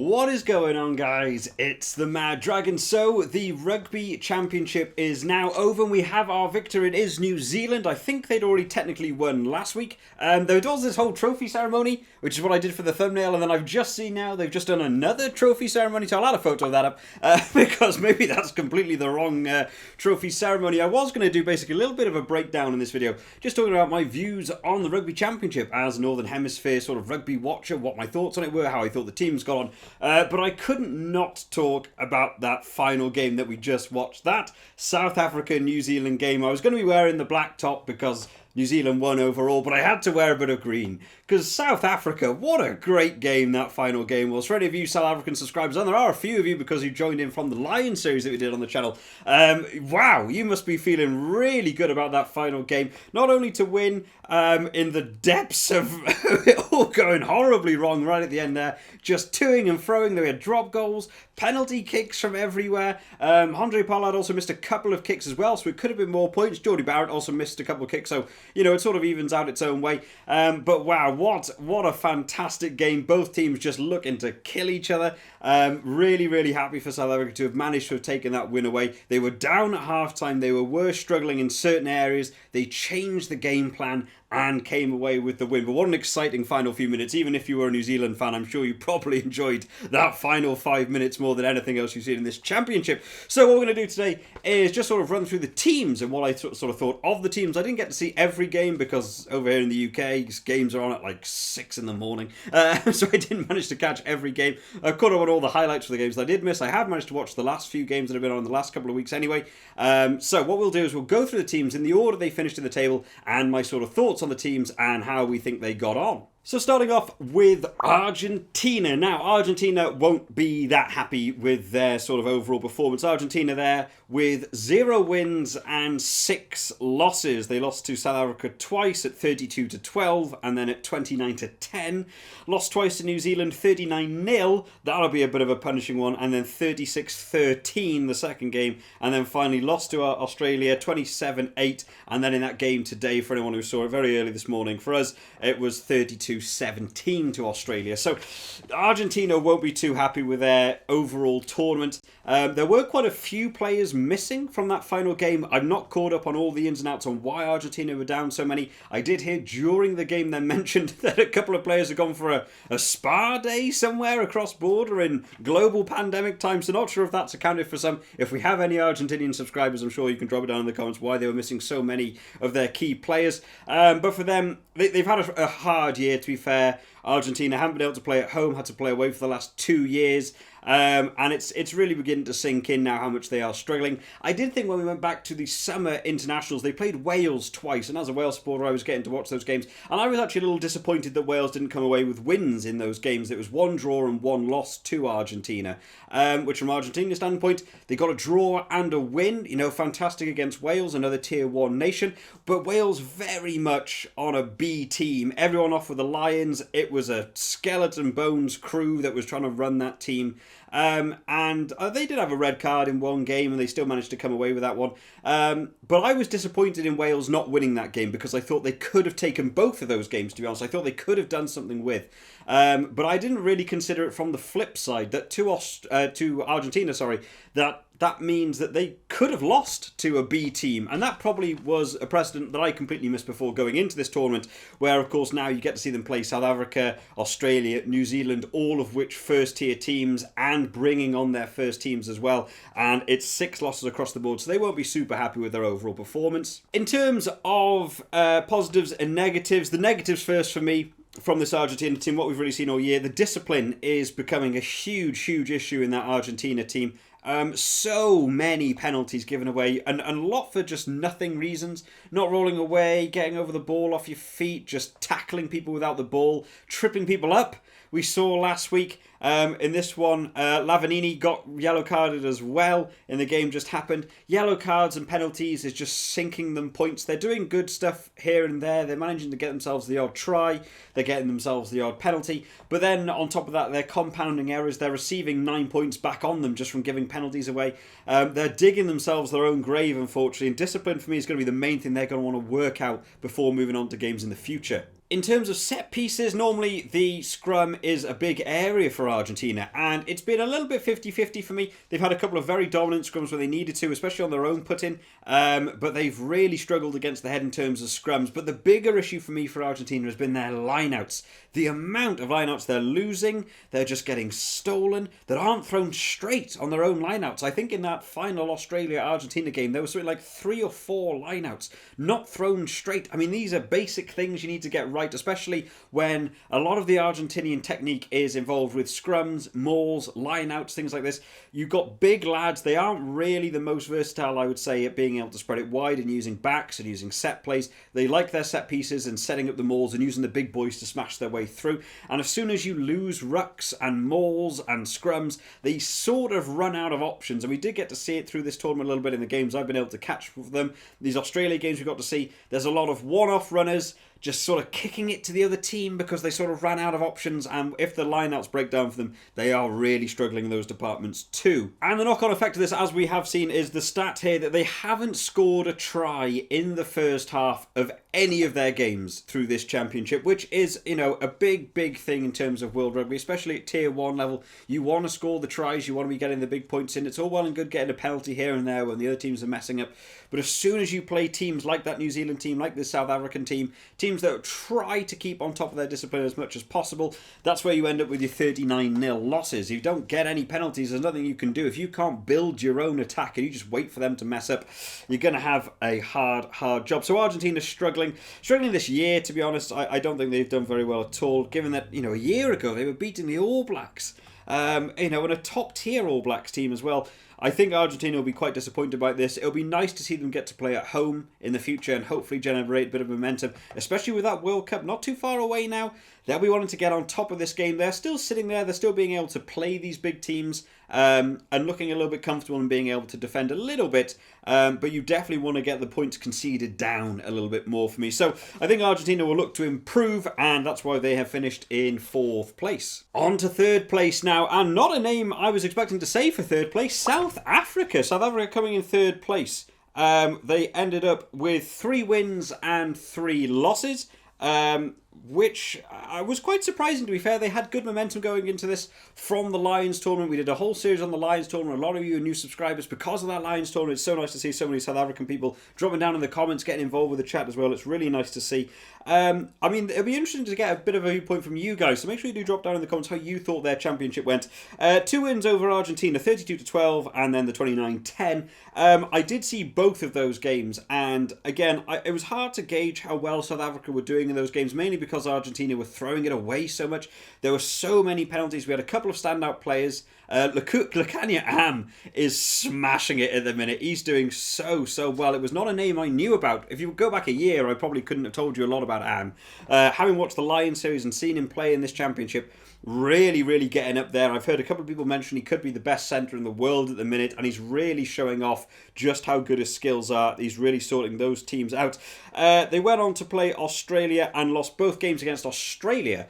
What is going on, guys? It's the Mad Dragon. So the Rugby Championship is now over and we have our victor. It is New Zealand. I think they'd already technically won last week. There was this whole trophy ceremony, which is what I did for the thumbnail, and then I've just seen now they've just done another trophy ceremony, so I'll add a photo of that up because maybe that's completely the wrong trophy ceremony. I was going to do basically a little bit of a breakdown in this video, just talking about my views on the Rugby Championship as a Northern Hemisphere sort of rugby watcher, what my thoughts on it were, how I thought the teams got on. But I couldn't not talk about that final game that we just watched. That South Africa-New Zealand game. I was going to be wearing the black top because New Zealand won overall, but I had to wear a bit of green. Because South Africa, what a great game that final game was. For any of you South African subscribers, and there are a few of you because you joined in from the Lion series that we did on the channel, wow, you must be feeling really good about that final game. Not only to win in the depths of it all going horribly wrong right at the end there, just toing and froing. There were drop goals, penalty kicks from everywhere. Andre Pollard also missed a couple of kicks as well, so it could have been more points. Geordie Barrett also missed a couple of kicks, so you know, it sort of evens out its own way. But wow, what a fantastic game. Both teams just looking to kill each other. Really, really happy for South Africa to have managed to have taken that win away. They were down at halftime. They were struggling in certain areas. They changed the game plan and came away with the win. But what an exciting final few minutes. Even if you were a New Zealand fan, I'm sure you probably enjoyed that final 5 minutes more than anything else you've seen in this championship. So what we're going to do today is just sort of run through the teams and what I sort of thought of the teams. I didn't get to see every game because over here in the UK, games are on at like 6 in the morning. So I didn't manage to catch every game. I caught up on all the highlights for the games that I did miss. I have managed to watch the last few games that have been on in the last couple of weeks anyway. So what we'll do is we'll go through the teams in the order they finished in the table and my sort of thoughts on the teams and how we think they got on. So starting off with Argentina. Now, Argentina won't be that happy with their sort of overall performance. Argentina there with 0 wins and 6 losses. They lost to South Africa twice at 32-12 and then at 29-10. Lost twice to New Zealand 39-0. That'll be a bit of a punishing one. And then 36-13 the second game. And then finally lost to Australia 27-8. And then in that game today, for anyone who saw it very early this morning, for us it was 32-17 to Australia. So Argentina won't be too happy with their overall tournament. There were quite a few players missing from that final game. I'm not caught up on all the ins and outs on why Argentina were down so many. I did hear during the game they mentioned that a couple of players had gone for a spa day somewhere across border in global pandemic time, so not sure if that's accounted for some. If we have any Argentinian subscribers, I'm sure you can drop it down in the comments why they were missing so many of their key players. But for them, they've had a hard year, to be fair. Argentina haven't been able to play at home, had to play away for the last 2 years. And it's really beginning to sink in now how much they are struggling. I did think when we went back to the summer internationals, they played Wales twice, and as a Wales supporter I was getting to watch those games, and I was actually a little disappointed that Wales didn't come away with wins in those games. It was 1 draw and 1 loss to Argentina, which from Argentina's standpoint, they got a draw and a win, you know, fantastic against Wales, another tier 1 nation, but Wales very much on a B team. Everyone off with the Lions. It was a skeleton bones crew that was trying to run that team. And they did have a red card in one game and they still managed to come away with that one. But I was disappointed in Wales not winning that game because I thought they could have taken both of those games, to be honest. I thought they could have done something with. But I didn't really consider it from the flip side that to Argentina, that means that they could have lost to a B team. And that probably was a precedent that I completely missed before going into this tournament, where, of course, now you get to see them play South Africa, Australia, New Zealand, all of which first-tier teams and bringing on their first teams as well. And it's 6 losses across the board, so they won't be super happy with their overall performance. In terms of positives and negatives, the negatives first for me, from this Argentina team, what we've really seen all year, the discipline is becoming a huge issue in that Argentina team. So many penalties given away, and a lot for just nothing reasons. Not rolling away, getting over the ball off your feet, just tackling people without the ball, tripping people up. We saw last week in this one, Lavanini got yellow carded as well in the game just happened. Yellow cards and penalties is just sinking them points. They're doing good stuff here and there. They're managing to get themselves the odd try. They're getting themselves the odd penalty. But then on top of that, they're compounding errors. They're receiving 9 points back on them just from giving penalties away. They're digging themselves their own grave, unfortunately. And discipline for me is going to be the main thing they're going to want to work out before moving on to games in the future. In terms of set pieces, normally the scrum is a big area for Argentina, and it's been a little bit 50-50 for me. They've had a couple of very dominant scrums where they needed to, especially on their own put-in, but they've really struggled against the head in terms of scrums. But the bigger issue for me for Argentina has been their lineouts. The amount of lineouts they're losing, they're just getting stolen, that aren't thrown straight on their own lineouts. I think in that final Australia-Argentina game, there was something like 3 or 4 lineouts not thrown straight. I mean, these are basic things you need to get right, especially when a lot of the Argentinian technique is involved with scrums, mauls, lineouts, things like this. You've got big lads. They aren't really the most versatile, I would say, at being able to spread it wide and using backs and using set plays. They like their set pieces and setting up the mauls and using the big boys to smash their way through. And as soon as you lose rucks and mauls and scrums, they sort of run out of options. And we did get to see it through this tournament a little bit in the games I've been able to catch with them. These Australia games we got to see, there's a lot of one-off runners just sort of kicking it to the other team because they sort of ran out of options, and if the lineouts break down for them, they are really struggling in those departments too. And the knock-on effect of this, as we have seen, is the stat here that they haven't scored a try in the first half of any of their games through this championship, which is, you know, a big thing in terms of World Rugby, especially at Tier 1 level. You want to score the tries, you want to be getting the big points in. It's all well and good getting a penalty here and there when the other teams are messing up, but as soon as you play teams like that New Zealand team, like this South African team, teams that try to keep on top of their discipline as much as possible, that's where you end up with your 39-0 losses. If you don't get any penalties, there's nothing you can do. If you can't build your own attack and you just wait for them to mess up, you're going to have a hard job. So Argentina's struggling this year, to be honest. I don't think they've done very well at all, given that, you know, a year ago they were beating the All Blacks, you know, and a top tier All Blacks team as well. I think Argentina will be quite disappointed about this. It'll be nice to see them get to play at home in the future and hopefully generate a bit of momentum, especially with that World Cup not too far away now. They'll be wanting to get on top of this game. They're still sitting there. They're still being able to play these big teams and looking a little bit comfortable and being able to defend a little bit. But you definitely want to get the points conceded down a little bit more for me. So I think Argentina will look to improve, and that's why they have finished in 4th place. On to 3rd place now, and not a name I was expecting to say for 3rd place, South Africa. South Africa coming in 3rd place. They ended up with 3 wins and 3 losses. Which was quite surprising, to be fair. They had good momentum going into this from the Lions tournament. We did a whole series on the Lions tournament. A lot of you are new subscribers because of that Lions tournament. It's so nice to see so many South African people dropping down in the comments, getting involved with the chat as well. It's really nice to see. I mean, it'll be interesting to get a bit of a viewpoint from you guys, so make sure you do drop down in the comments how you thought their championship went. 2 wins over Argentina, 32-12, and then the 29-10. I did see both of those games, and again, it was hard to gauge how well South Africa were doing in those games, mainly because Argentina were throwing it away so much. There were so many penalties. We had a couple of standout players. Lukanya Am is smashing it at the minute. He's doing so well. It was not a name I knew about. If you go back a year, I probably couldn't have told you a lot about Am. Having watched the Lions series and seen him play in this championship, really getting up there. I've heard a couple of people mention he could be the best centre in the world at the minute, and he's really showing off just how good his skills are. He's really sorting those teams out. They went on to play Australia and lost both games against Australia.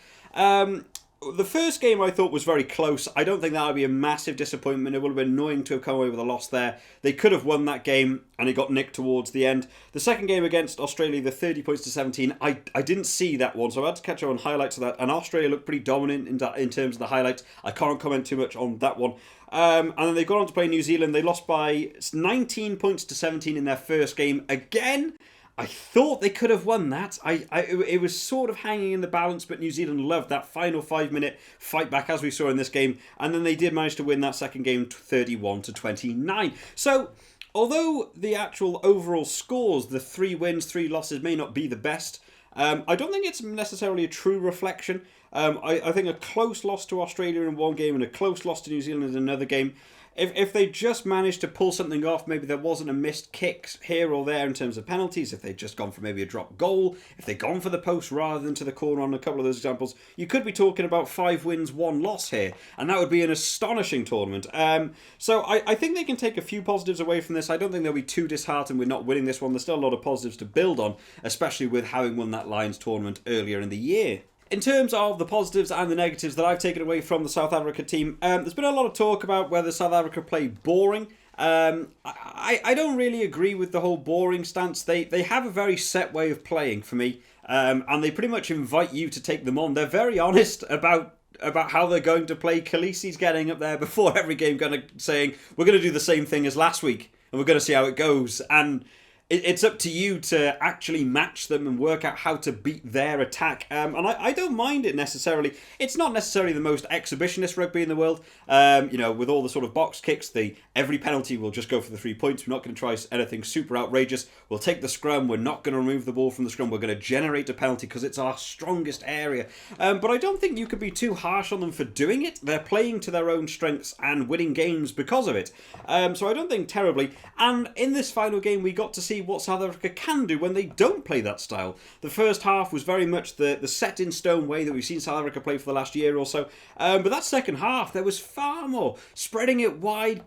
The first game I thought was very close. I don't think that would be a massive disappointment. It would have been annoying to have come away with a loss there. They could have won that game, and it got nicked towards the end. The second game against Australia, the 30 points to 17, I didn't see that one, so I had to catch up on highlights of that. And Australia looked pretty dominant in terms of the highlights. I can't comment too much on that one. And then they got on to play New Zealand. They lost by 19 points to 17 in their first game. Again, I thought they could have won that. It was sort of hanging in the balance, but New Zealand loved that final 5-minute fight back, as we saw in this game, and then they did manage to win that second game 31-29. So, although the actual overall scores, the 3 wins, 3 losses, may not be the best, I don't think it's necessarily a true reflection. I think a close loss to Australia in one game and a close loss to New Zealand in another game, if they just managed to pull something off, maybe there wasn't a missed kick here or there in terms of penalties, if they'd just gone for maybe a drop goal, if they'd gone for the post rather than to the corner on a couple of those examples, you could be talking about 5 wins, 1 loss here, and that would be an astonishing tournament. So I think they can take a few positives away from this. I don't think they'll be too disheartened with not winning this one. There's still a lot of positives to build on, especially with having won that Lions tournament earlier in the year. In terms of the positives and the negatives that I've taken away from the South Africa team, there's been a lot of talk about whether South Africa played boring. I don't really agree with the whole boring stance. They have a very set way of playing for me. and they pretty much invite you to take them on. They're very honest about how they're going to play. Khaleesi's getting up there before every game, saying, we're going to do the same thing as last week, and we're going to see how it goes. And it's up to you to actually match them and work out how to beat their attack. And I don't mind it necessarily. It's not necessarily the most exhibitionist rugby in the world. With all the sort of box kicks, every penalty will just go for the 3 points. We're not going to try anything super outrageous. We'll take the scrum. We're not going to remove the ball from the scrum. We're going to generate a penalty because it's our strongest area. But I don't think you can be too harsh on them for doing it. They're playing to their own strengths and winning games because of it. So I don't think terribly. And in this final game, we got to see what South Africa can do when they don't play that style. The first half was very much the set in stone way that we've seen South Africa play for the last year or so. But that second half, there was far more spreading it wide,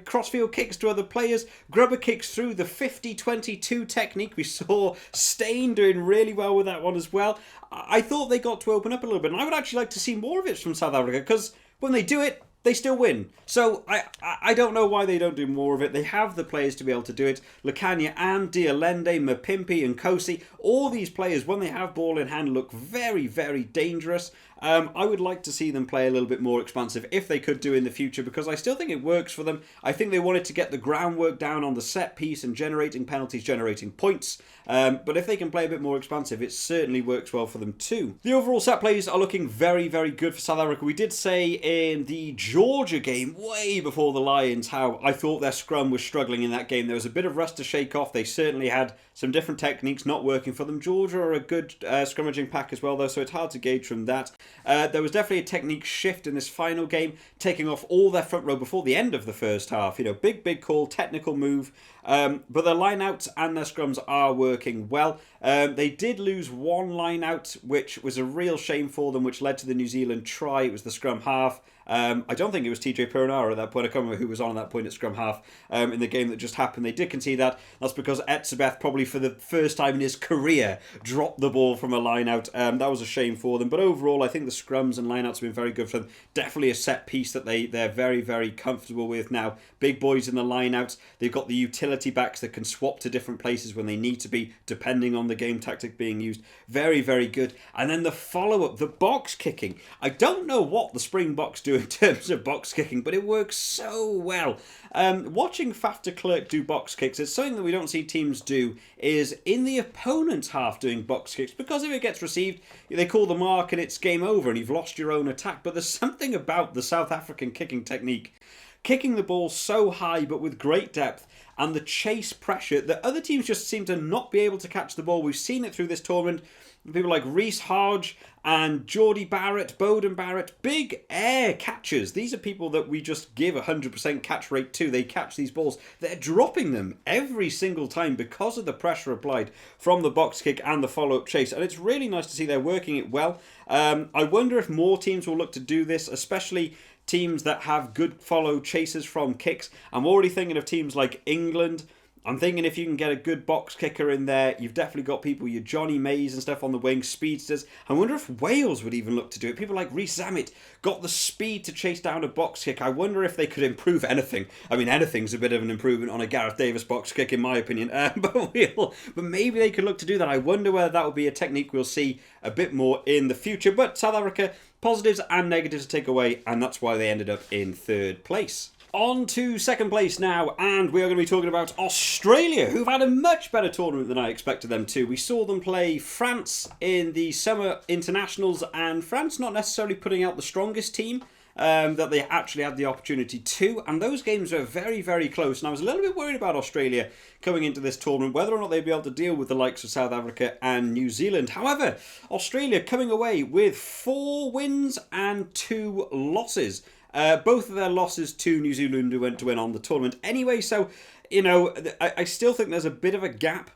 crossfield kicks to other players, grubber kicks through, the 50-22 technique. We saw Stain doing really well with that one as well. I thought they got to open up a little bit, and I would actually like to see more of it from South Africa, because when they do it, they still win. So I don't know why they don't do more of it. They have the players to be able to do it. Lukanya and Dialende, Mapimpi and Kosi, all these players, when they have ball in hand, look very, very dangerous. I would like to see them play a little bit more expansive if they could do in the future, because I still think it works for them. I think they wanted to get the groundwork down on the set piece and generating penalties, generating points. But if they can play a bit more expansive, it certainly works well for them too. The overall set plays are looking very, very good for South Africa. We did say in the Georgia game, way before the Lions, how I thought their scrum was struggling in that game. There was a bit of rust to shake off. They certainly had some different techniques not working for them. Georgia are a good scrummaging pack as well, though, so it's hard to gauge from that. There was definitely a technique shift in this final game, taking off all their front row before the end of the first half. Big call, technical move. But their line-outs and their scrums are working well. They did lose one line-out, which was a real shame for them, which led to the New Zealand try. It was the scrum half. I don't think it was TJ Perenara at that point. I can't remember who was on at that point at scrum half in the game that just happened. They did concede that. That's because Etzebeth, probably for the first time in his career, dropped the ball from a line-out. That was a shame for them. But overall, I think the scrums and line-outs have been very good for them. Definitely a set piece that they're very, very comfortable with now. Big boys in the line-outs. They've got the utility backs that can swap to different places when they need to be, depending on the game tactic being used. Very, very good. And then the follow-up, the box kicking. I don't know what the Springboks do in terms of box kicking, but it works so well. Watching Faf de Klerk do box kicks, it's something that we don't see teams do, is in the opponent's half doing box kicks, because if it gets received, they call the mark and it's game over and you've lost your own attack. But there's something about the South African kicking technique, kicking the ball so high but with great depth, and the chase pressure that other teams just seem to not be able to catch the ball. We've seen it through this tournament. People like Reece Hodge and Geordie Barrett, Bowden Barrett, big air catchers. These are people that we just give 100% catch rate to. They catch these balls. They're dropping them every single time because of the pressure applied from the box kick and the follow-up chase. And it's really nice to see they're working it well. I wonder if more teams will look to do this, especially teams that have good follow chases from kicks. I'm already thinking of teams like England. I'm thinking if you can get a good box kicker in there, you've definitely got people, your Johnny Mays and stuff on the wing, speedsters. I wonder if Wales would even look to do it. People like Rhys Zammit got the speed to chase down a box kick. I wonder if they could improve anything. I mean, anything's a bit of an improvement on a Gareth Davis box kick, in my opinion. But maybe they could look to do that. I wonder whether that will be a technique we'll see a bit more in the future. But South Africa, positives and negatives to take away, and that's why they ended up in third place. On to second place now, and we are going to be talking about Australia, who've had a much better tournament than I expected them to. We saw them play France in the summer internationals, and France not necessarily putting out the strongest team that they actually had the opportunity to, and those games were very, very close. And I was a little bit worried about Australia coming into this tournament, whether or not they'd be able to deal with the likes of South Africa and New Zealand. However, Australia coming away with 4 wins and 2 losses. Both of their losses to New Zealand, who went to win on the tournament anyway. So, I still think there's a bit of a gap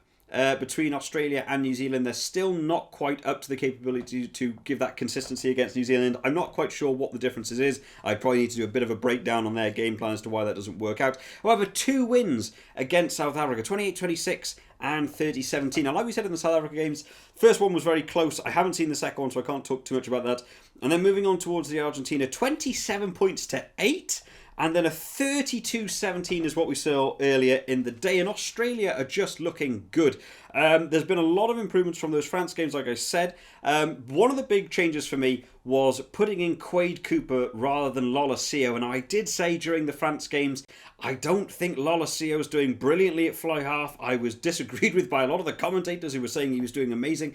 between Australia and New Zealand. They're still not quite up to the capability to give that consistency against New Zealand. I'm not quite sure what the differences is. I probably need to do a bit of a breakdown on their game plan as to why that doesn't work out. However, 2 wins against South Africa, 28-26 and 30-17. Now, like we said in the South Africa games, first one was very close. I haven't seen the second one, so I can't talk too much about that. And then moving on towards the Argentina, 27 points to 8. and then a 32-17 is what we saw earlier in the day, and Australia are just looking good. There's been a lot of improvements from those France games, like I said. One of the big changes for me was putting in Quade Cooper rather than Lolosio, and I did say during the France games, I don't think Lolosio is doing brilliantly at fly half. I was disagreed with by a lot of the commentators who were saying he was doing amazing.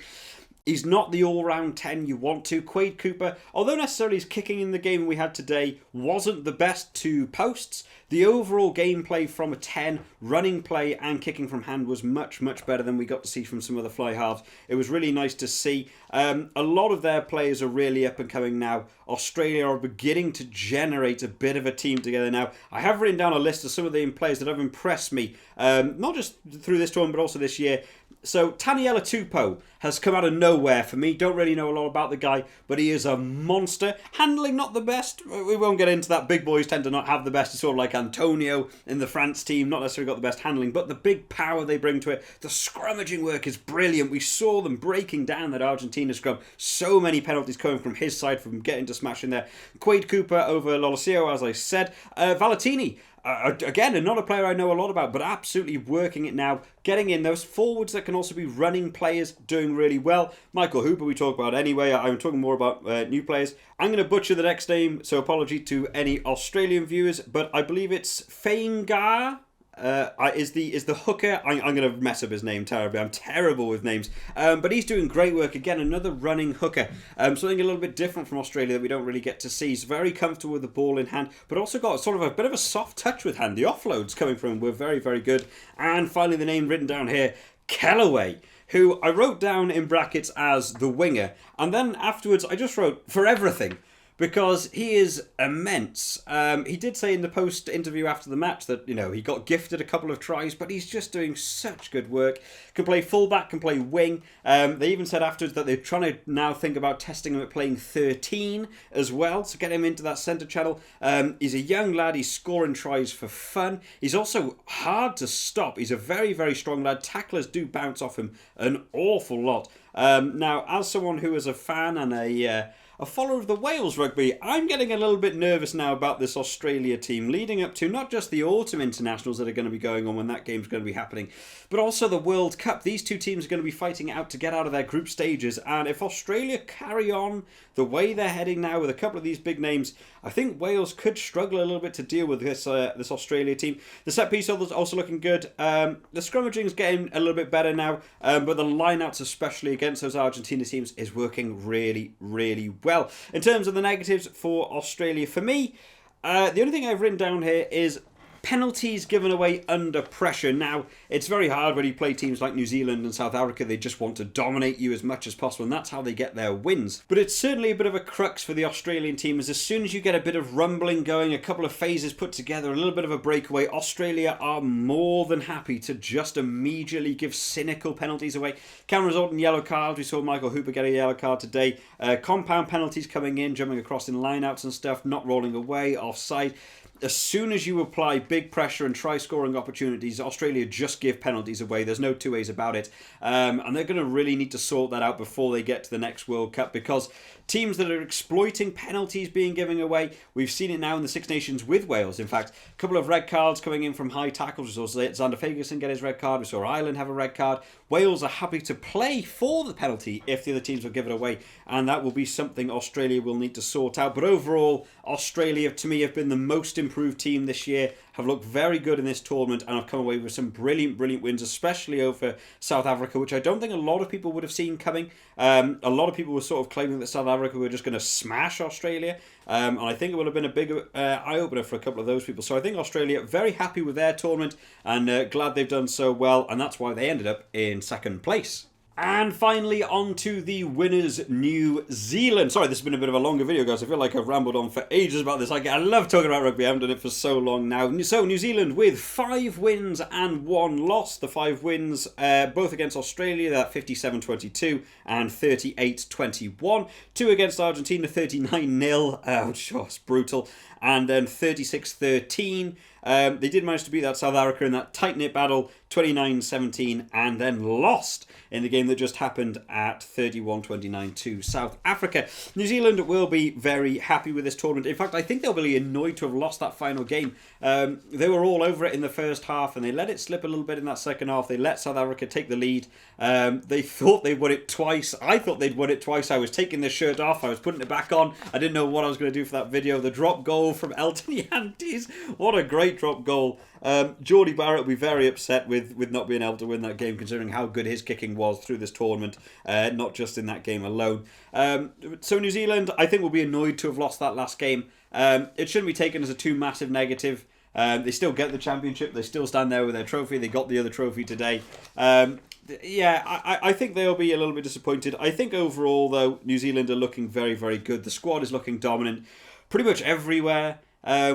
He's not the all-round 10 you want to. Quade Cooper, although necessarily his kicking in the game we had today wasn't the best to posts, the overall gameplay from a 10, running play and kicking from hand was much, much better than we got to see from some of the fly halves. It was really nice to see. A lot of their players are really up and coming now. Australia are beginning to generate a bit of a team together now. I have written down a list of some of the players that have impressed me, not just through this tournament but also this year. So Taniela Tupou has come out of nowhere for me. Don't really know a lot about the guy, but he is a monster. Handling not the best. We won't get into that. Big boys tend to not have the best. It's sort of like Antonio in the France team. Not necessarily got the best handling, but the big power they bring to it. The scrummaging work is brilliant. We saw them breaking down that Argentina scrum. So many penalties coming from his side from getting to smash in there. Quade Cooper over Lolosio, as I said. Valentini. Again, another player I know a lot about, but absolutely working it now. Getting in those forwards that can also be running players, doing really well. Michael Hooper we talk about anyway. I'm talking more about new players. I'm going to butcher the next name, so apology to any Australian viewers, but I believe it's Faingar. Is the hooker. I'm going to mess up his name terribly. I'm terrible with names. But he's doing great work. Again, another running hooker. Something a little bit different from Australia that we don't really get to see. He's very comfortable with the ball in hand, but also got sort of a bit of a soft touch with hand. The offloads coming from him were very, very good. And finally, the name written down here, Kellaway, who I wrote down in brackets as the winger. And then afterwards, I just wrote for everything, because he is immense. He did say in the post-interview after the match that, you know, he got gifted a couple of tries, but he's just doing such good work. Can play fullback, can play wing. They even said afterwards that they're trying to now think about testing him at playing 13 as well, to get him into that centre channel. He's a young lad, he's scoring tries for fun. He's also hard to stop. He's a very, very strong lad. Tacklers do bounce off him an awful lot. Now, as someone who is a fan and a follower of the Wales rugby, I'm getting a little bit nervous now about this Australia team leading up to not just the autumn internationals that are going to be going on when that game's going to be happening, but also the World Cup. These two teams are going to be fighting out to get out of their group stages, and if Australia carry on the way they're heading now with a couple of these big names, I think Wales could struggle a little bit to deal with this Australia team. The set piece is also looking good. The scrummaging is getting a little bit better now, but the lineouts, especially against those Argentina teams, is working really, really well. In terms of the negatives for Australia, for me, the only thing I've written down here is penalties given away under pressure. Now, it's very hard when you play teams like New Zealand and South Africa. They just want to dominate you as much as possible, and that's how they get their wins. But it's certainly a bit of a crux for the Australian team, as soon as you get a bit of rumbling going, a couple of phases put together, a little bit of a breakaway, Australia are more than happy to just immediately give cynical penalties away. Can result in yellow cards. We saw Michael Hooper get a yellow card today. Compound penalties coming in, jumping across in lineouts and stuff, not rolling away, offside. As soon as you apply big pressure and try scoring opportunities, Australia just give penalties away. There's no two ways about it. And they're going to really need to sort that out before they get to the next World Cup, because teams that are exploiting penalties being given away, we've seen it now in the Six Nations with Wales. In fact, a couple of red cards coming in from high tackles. We saw Xander Fagerson get his red card. We saw Ireland have a red card. Wales are happy to play for the penalty if the other teams will give it away, and that will be something Australia will need to sort out. But overall, Australia, to me, have been the most improved team this year, have looked very good in this tournament, and have come away with some brilliant, brilliant wins, especially over South Africa, which I don't think a lot of people would have seen coming. A lot of people were sort of claiming that South Africa were just going to smash Australia, and I think it would have been a big eye-opener for a couple of those people. So I think Australia very happy with their tournament, and glad they've done so well, and that's why they ended up in second place. And finally, on to the winners, New Zealand. Sorry, this has been a bit of a longer video, guys. I feel like I've rambled on for ages about this. I love talking about rugby. I haven't done it for so long now. So, New Zealand with 5 wins and 1 loss. The 5 wins, both against Australia, that 57-22 and 38-21. 2 against Argentina, 39-0. Oh, it's brutal. And then 36-13 They did manage to beat that South Africa in that tight-knit battle, 29-17, and then lost in the game that just happened at 31-29 to South Africa. New Zealand will be very happy with this tournament. In fact, I think they'll be annoyed to have lost that final game. They were all over it in the first half, and they let it slip a little bit in that second half. They let South Africa take the lead. They thought they'd won it twice. I thought they'd won it twice. I was taking this shirt off. I was putting it back on. I didn't know what I was going to do for that video. The drop goal from Elton Yantes. What a great drop goal. Geordie Barrett will be very upset with not being able to win that game, considering how good his kicking was through this tournament, not just in that game alone. So New Zealand, I think, will be annoyed to have lost that last game. It shouldn't be taken as a too massive negative. They still get the championship. They still stand there with their trophy. They got the other trophy today. Yeah, I think they'll be a little bit disappointed. I think overall, though, New Zealand are looking very, very good. The squad is looking dominant pretty much everywhere.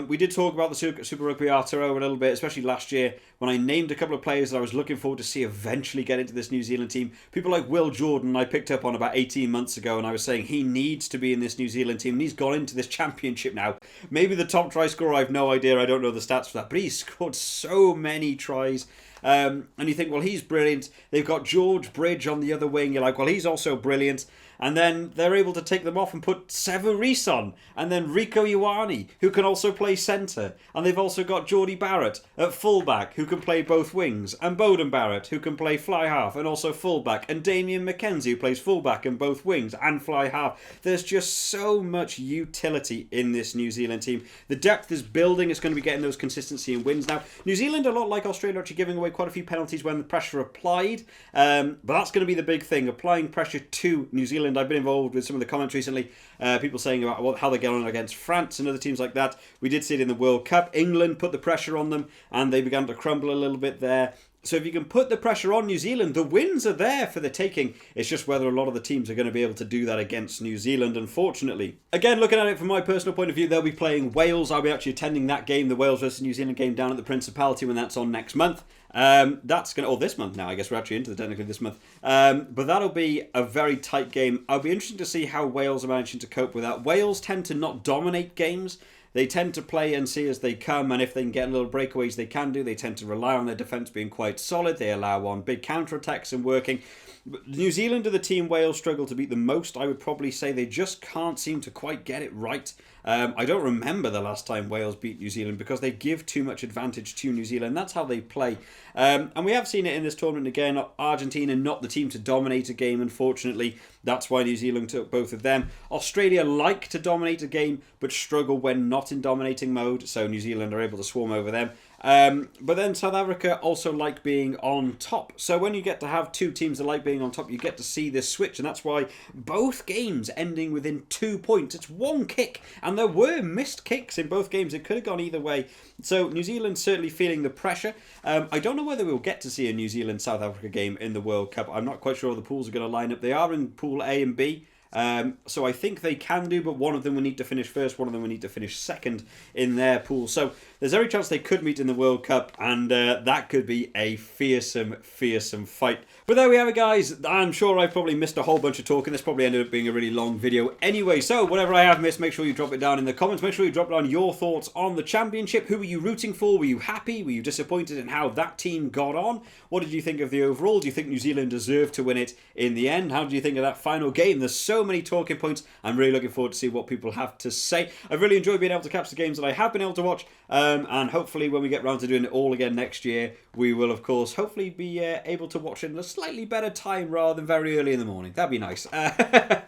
We did talk about the Super Rugby Aotearoa a little bit, especially last year when I named a couple of players that I was looking forward to see eventually get into this New Zealand team. People like Will Jordan I picked up on about 18 months ago, and I was saying he needs to be in this New Zealand team, and he's gone into this championship now. Maybe the top try scorer, I've no idea, I don't know the stats for that, but he's scored so many tries. And you think, well, he's brilliant. They've got George Bridge on the other wing. You're like, well, he's also brilliant. And then they're able to take them off and put Sevu Reece on. And then Rico Ioane, who can also play centre. And they've also got Geordie Barrett at fullback, who can play both wings. And Beauden Barrett, who can play fly half and also fullback. And Damien McKenzie, who plays fullback and both wings and fly half. There's just so much utility in this New Zealand team. The depth is building. It's going to be getting those consistency and wins. Now, New Zealand, a lot like Australia, actually giving away quite a few penalties when the pressure applied. But that's going to be the big thing, applying pressure to New Zealand. I've been involved with some of the comments recently, people saying about how they get on against France and other teams like that. We did see it in the World Cup. England put the pressure on them and they began to crumble a little bit there. So if you can put the pressure on New Zealand, the wins are there for the taking. It's just whether a lot of the teams are going to be able to do that against New Zealand, unfortunately. Again, looking at it from my personal point of view, they'll be playing Wales. I'll be actually attending that game, the Wales versus New Zealand game down at the Principality when that's on next month. That's going to, or this month now, I guess we're actually into the technically this month. But that'll be a very tight game. I'll be interested to see how Wales are managing to cope with that. Wales tend to not dominate games. They tend to play and see as they come, and if they can get little breakaways, they can do. They tend to rely on their defence being quite solid. They allow on big counter-attacks and working. New Zealand are the team Wales struggle to beat the most. I would probably say they just can't seem to quite get it right. I don't remember the last time Wales beat New Zealand because they give too much advantage to New Zealand. That's how they play. And we have seen it in this tournament again. Argentina, not the team to dominate a game, unfortunately. That's why New Zealand took both of them. Australia like to dominate a game, but struggle when not in dominating mode. So New Zealand are able to swarm over them. But then South Africa also like being on top. So when you get to have two teams that like being on top, you get to see this switch. And that's why both games ending within 2 points. It's one kick. And there were missed kicks in both games. It could have gone either way. So New Zealand certainly feeling the pressure. I don't know whether we'll get to see a New Zealand-South Africa game in the World Cup. I'm not quite sure how the pools are going to line up. They are in Pool A and B. So I think they can do, but one of them will need to finish first, one of them will need to finish second in their pool. So there's every chance they could meet in the World Cup, and that could be a fearsome, fearsome fight. But there we have it, guys. I'm sure I've probably missed a whole bunch of talking. This probably ended up being a really long video anyway. So whatever I have missed, make sure you drop it down in the comments. Make sure you drop down your thoughts on the championship. Who were you rooting for? Were you happy? Were you disappointed in how that team got on? What did you think of the overall? Do you think New Zealand deserved to win it in the end? How do you think of that final game? There's so many talking points. I'm really looking forward to see what people have to say. I've really enjoyed being able to catch the games that I have been able to watch, and hopefully when we get round to doing it all again next year, we will of course hopefully be able to watch it in a slightly better time rather than very early in the morning. That'd be nice.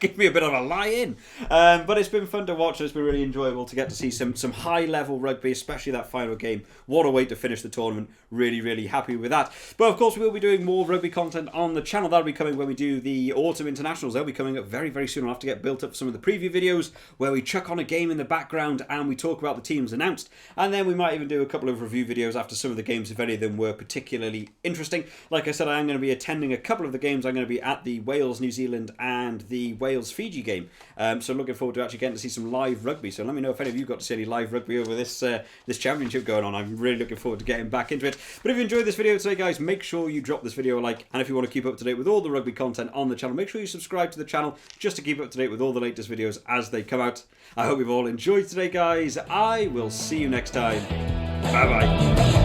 Give me a bit of a lie-in. But it's been fun to watch. It's been really enjoyable to get to see some high-level rugby, especially that final game. What a way to finish the tournament. Really, really happy with that. But of course we will be doing more rugby content on the channel. That'll be coming when we do the autumn internationals. They'll be coming up very, very soon. I'll have to get built up some of the preview videos where we chuck on a game in the background and we talk about the teams announced, and then we might even do a couple of review videos after some of the games if any of them were particularly interesting. Like I said, I am going to be attending a couple of the games. I'm going to be at the Wales New Zealand and the Wales Fiji game, so looking forward to actually getting to see some live rugby. So let me know if any of you got to see any live rugby over this championship going on. I'm really looking forward to getting back into it. But if you enjoyed this video today, guys, make sure you drop this video a like, and if you want to keep up to date with all the rugby content on the channel, make sure you subscribe to the channel just to keep up to date with all the latest videos as they come out. I hope you've all enjoyed today, guys. I will see you next time. Bye bye.